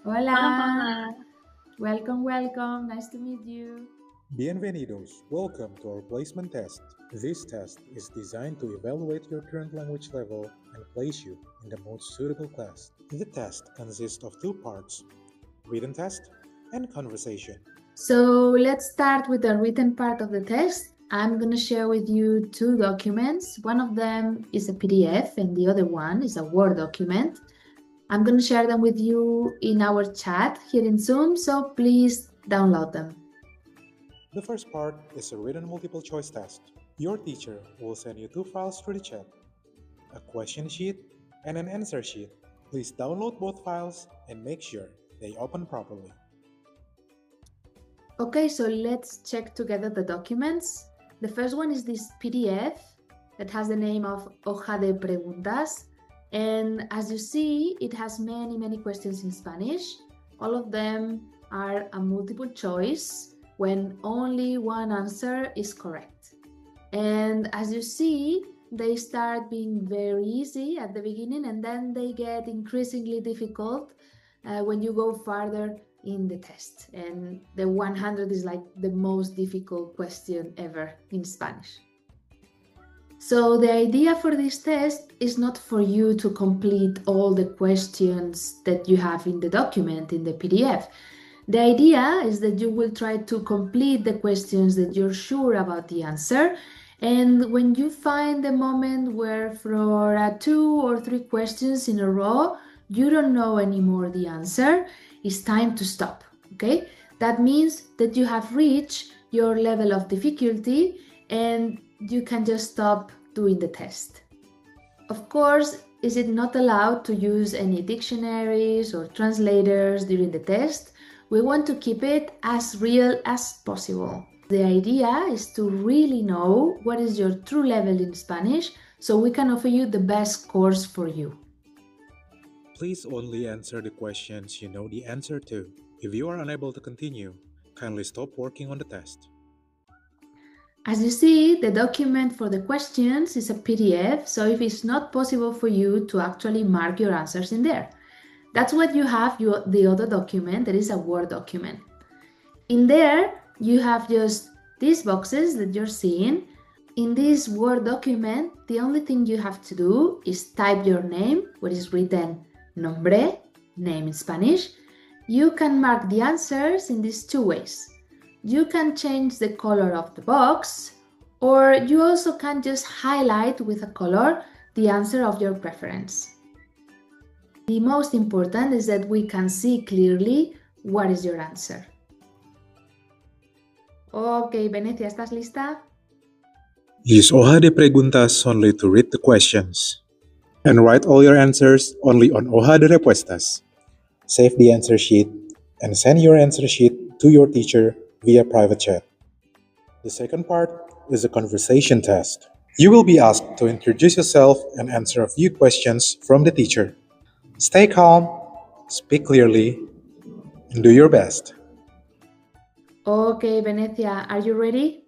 Hola, Hola. welcome. Nice to meet you. Bienvenidos. Welcome to our placement test. This test is designed to evaluate your current language level and place you in the most suitable class. The test consists of two parts: written test and conversation. So let's start with the written part of the test. I'm going to share with you two documents. One of them is a PDF and the other one is a Word document. I'm going to share them with you in our chat here in Zoom, so please download them. The first part is a written multiple choice test. Your teacher will send you two files through the chat: a question sheet and an answer sheet. Please download both files and make sure they open properly. Okay, so let's check together the documents. The first one is this PDF that has the name of Hoja de Preguntas. And as you see, it has many questions in Spanish. All of them are a multiple choice when only one answer is correct. And as you see, they start being very easy at the beginning and then they get increasingly difficult when you go farther in the test. And the 100 is like the most difficult question ever in Spanish. So the idea for this test is not for you to complete all the questions that you have in the document, in the PDF. The idea is that you will try to complete the questions that you're sure about the answer. And when you find the moment where for 2 or 3 questions in a row, you don't know anymore the answer, it's time to stop, okay? That means that you have reached your level of difficulty and you can just stop doing the test. Of course, is it not allowed to use any dictionaries or translators during the test? We want to keep it as real as possible. The idea is to really know what is your true level in Spanish so we can offer you the best course for you. Please only answer the questions you know the answer to. If you are unable to continue, kindly stop working on the test. As you see, the document for the questions is a PDF, so if it's not possible for you to actually mark your answers in there, that's what you have the other document, that is a Word document. In there, you have just these boxes that you're seeing. In this Word document, the only thing you have to do is type your name, what is written nombre, name in Spanish. You can mark the answers in these two ways. You can change the color of the box, or you also can just highlight with a color the answer of your preference. The most important is that we can see clearly what is your answer. Ok, Venecia, ¿estás lista? Use hoja de preguntas only to read the questions. And write all your answers only on hoja de respuestas. Save the answer sheet and send your answer sheet to your teacher via private chat. The second part is a conversation test. You will be asked to introduce yourself and answer a few questions from the teacher. Stay calm, speak clearly, and do your best. Okay, Venecia, are you ready?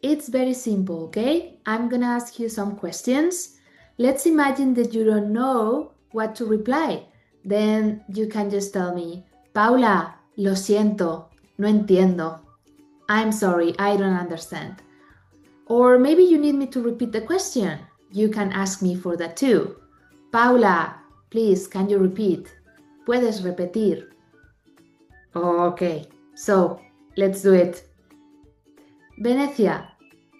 It's very simple, okay? I'm gonna ask you some questions. Let's imagine that you don't know what to reply. Then you can just tell me, Paula, lo siento, no entiendo. I'm sorry, I don't understand. Or maybe you need me to repeat the question. You can ask me for that too. Paula, please, can you repeat? Puedes repetir. Okay, so let's do it. Venecia,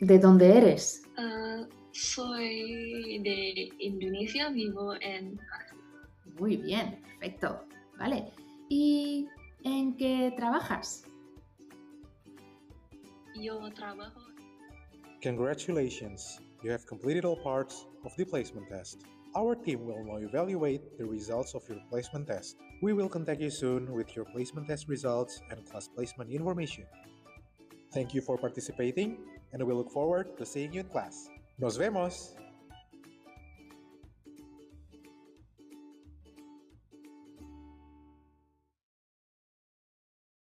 ¿de dónde eres? Soy de Indonesia, vivo en Paris. Muy bien, perfecto. Vale. ¿Y en qué trabajas? Yo trabajo. Congratulations! You have completed all parts of the placement test. Our team will now evaluate the results of your placement test. We will contact you soon with your placement test results and class placement information. Thank you for participating, and we look forward to seeing you in class. Nos vemos!